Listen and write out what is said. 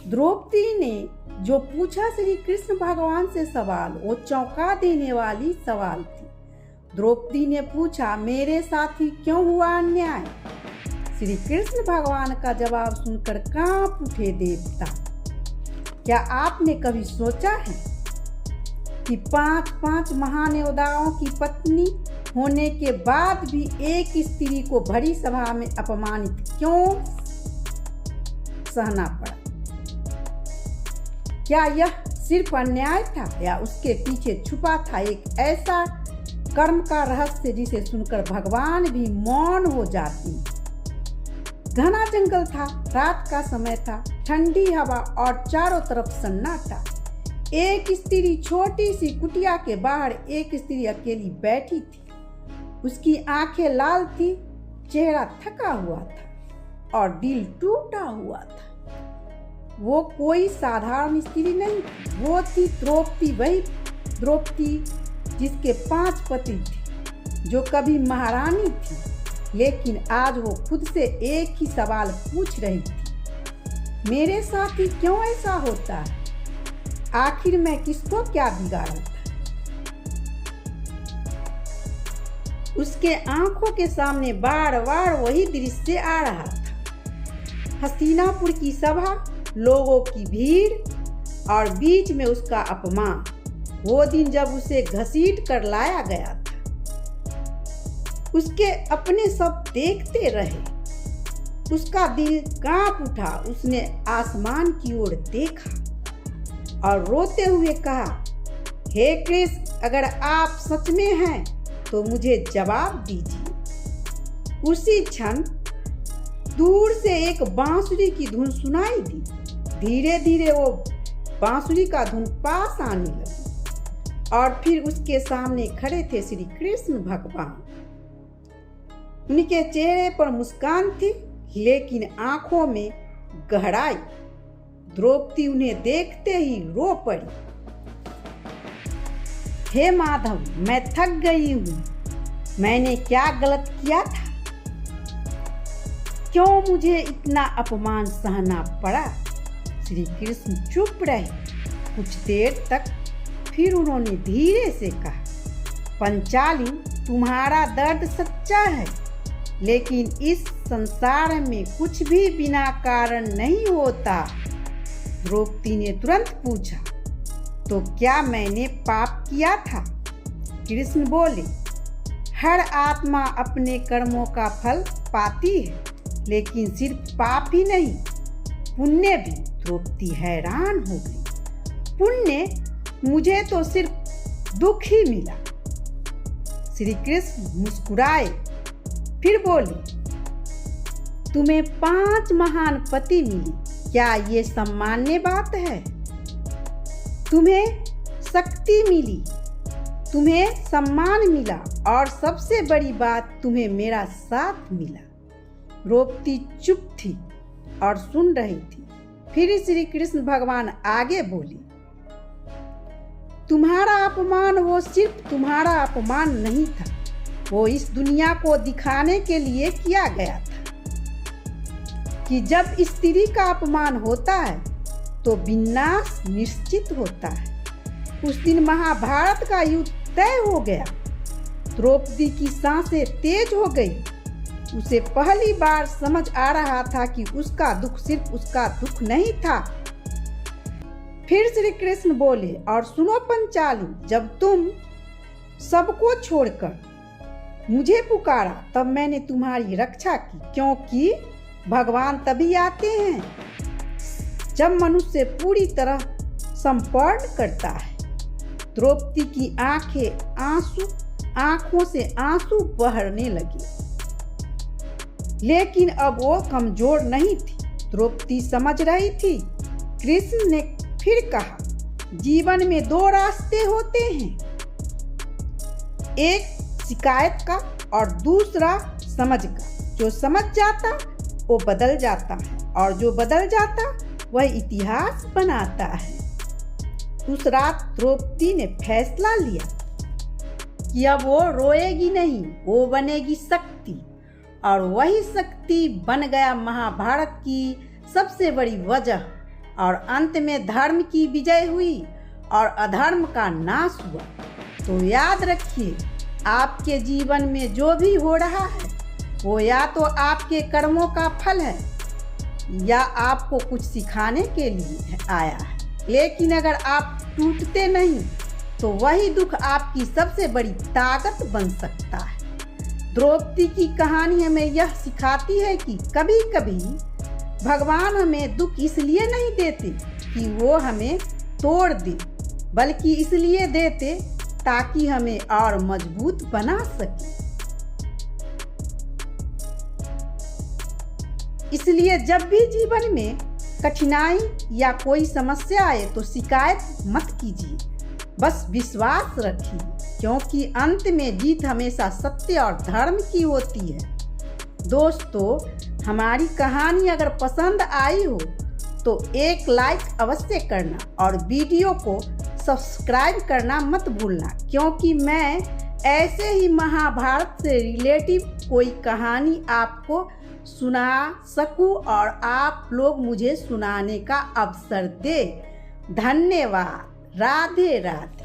द्रौपदी ने जो पूछा श्री कृष्ण भगवान से सवाल, वो चौंका देने वाली सवाल थी। द्रौपदी ने पूछा, मेरे साथ ही क्यों हुआ अन्याय? श्री कृष्ण भगवान का जवाब सुनकर कांप उठे देवता। क्या आपने कभी सोचा है कि 5 महान योद्धाओं की पत्नी होने के बाद भी एक स्त्री को भरी सभा में अपमानित क्यों सहना पड़ा? क्या यह सिर्फ अन्याय था या उसके पीछे छुपा था एक ऐसा कर्म का रहस्य जिसे सुनकर भगवान भी मौन हो जाती? घना जंगल था, रात का समय था, ठंडी हवा और चारों तरफ सन्नाटा। एक स्त्री छोटी सी कुटिया के बाहर एक स्त्री अकेली बैठी थी। उसकी आंखें लाल थी, चेहरा थका हुआ था और दिल टूटा हुआ था। वो कोई साधारण स्त्री नहीं, वो थी द्रौपदी, वही द्रौपदी जिसके 5 पति थे, जो कभी महारानी थी, लेकिन आज वो खुद से एक ही सवाल पूछ रही थी, मेरे साथ ही क्यों ऐसा होता है? आखिर मैं किसको क्या बिगाड़ा था? उसके आंखों के सामने बार बार वही दृश्य आ रहा था। हस्तिनापुर की सभा, लोगों की भीड़ और बीच में उसका अपमान। वो दिन जब उसे घसीट कर लाया गया था। उसके अपने सब देखते रहे। उसका दिल कांप उठा। उसने आसमान की ओर देखा और रोते हुए कहा, हे कृष्ण, अगर आप सच में हैं तो मुझे जवाब दीजिए। उसी क्षण दूर से एक बांसुरी की धुन सुनाई दी। धीरे धीरे वो बांसुरी का धुन पास आने लगी और फिर उसके सामने खड़े थे श्री कृष्ण भगवान। उनके चेहरे पर मुस्कान थी, लेकिन आंखों में गहराई। द्रौपदी उन्हें देखते ही रो पड़ी। हे माधव, मैं थक गई हूँ। मैंने क्या गलत किया था? क्यों मुझे इतना अपमान सहना पड़ा? श्री कृष्ण चुप रहे कुछ देर तक। फिर उन्होंने धीरे से कहा, पंचाली, तुम्हारा दर्द सच्चा है, लेकिन इस संसार में कुछ भी बिना कारण नहीं होता। द्रौपदी ने तुरंत पूछा, तो क्या मैंने पाप किया था? कृष्ण बोले, हर आत्मा अपने कर्मों का फल पाती है, लेकिन सिर्फ पाप ही नहीं, पुण्य भी। द्रौपदी हैरान हो गई। पुण्य? मुझे तो सिर्फ दुख ही मिला। श्री कृष्ण मुस्कुराए, फिर बोले, तुम्हें 5 महान पति मिली, क्या ये सामान्य बात है? तुम्हें शक्ति मिली, तुम्हें सम्मान मिला और सबसे बड़ी बात, तुम्हें मेरा साथ मिला। द्रौपदी चुप थी और सुन रही थी। फिर श्री कृष्ण भगवान आगे बोली, तुम्हारा अपमान वो सिर्फ तुम्हारा अपमान नहीं था, वो इस दुनिया को दिखाने के लिए किया गया था कि जब स्त्री का अपमान होता है तो विनाश निश्चित होता है। उस दिन महाभारत का युद्ध तय हो गया। द्रौपदी की सांसें तेज हो गई। उसे पहली बार समझ आ रहा था कि उसका दुख सिर्फ उसका दुख नहीं था। फिर श्री कृष्ण बोले, और सुनो पंचाली, जब तुम सबको छोड़कर मुझे पुकारा तब मैंने तुम्हारी रक्षा की, क्योंकि भगवान तभी आते हैं जब मनुष्य पूरी तरह समर्पण करता है। द्रौपदी की आंखों से आंसू बहने लगे, लेकिन अब वो कमजोर नहीं थी। द्रौपदी समझ रही थी। कृष्ण ने फिर कहा, जीवन में 2 रास्ते होते हैं, एक शिकायत का और दूसरा समझ का। जो समझ जाता वो बदल जाता है और जो बदल जाता वह इतिहास बनाता है। उस रात द्रौपदी ने फैसला लिया कि अब वो रोएगी नहीं, वो बनेगी शक्ति, और वही शक्ति बन गया महाभारत की सबसे बड़ी वजह। और अंत में धर्म की विजय हुई और अधर्म का नाश हुआ। तो याद रखिए, आपके जीवन में जो भी हो रहा है वो या तो आपके कर्मों का फल है या आपको कुछ सिखाने के लिए आया है। लेकिन अगर आप टूटते नहीं तो वही दुख आपकी सबसे बड़ी ताकत बन सकता है। द्रौपदी की कहानी हमें यह सिखाती है कि कभी कभी भगवान हमें दुख इसलिए नहीं देते कि वो हमें तोड़ दे, बल्कि इसलिए देते ताकि हमें और मजबूत बना सके। इसलिए जब भी जीवन में कठिनाई या कोई समस्या आए तो शिकायत मत कीजिए, बस विश्वास रखिए, क्योंकि अंत में जीत हमेशा सत्य और धर्म की होती है। दोस्तों, हमारी कहानी अगर पसंद आई हो तो एक लाइक अवश्य करना और वीडियो को सब्सक्राइब करना मत भूलना, क्योंकि मैं ऐसे ही महाभारत से रिलेटिव कोई कहानी आपको सुना सकूं और आप लोग मुझे सुनाने का अवसर दें। धन्यवाद। राधे राधे।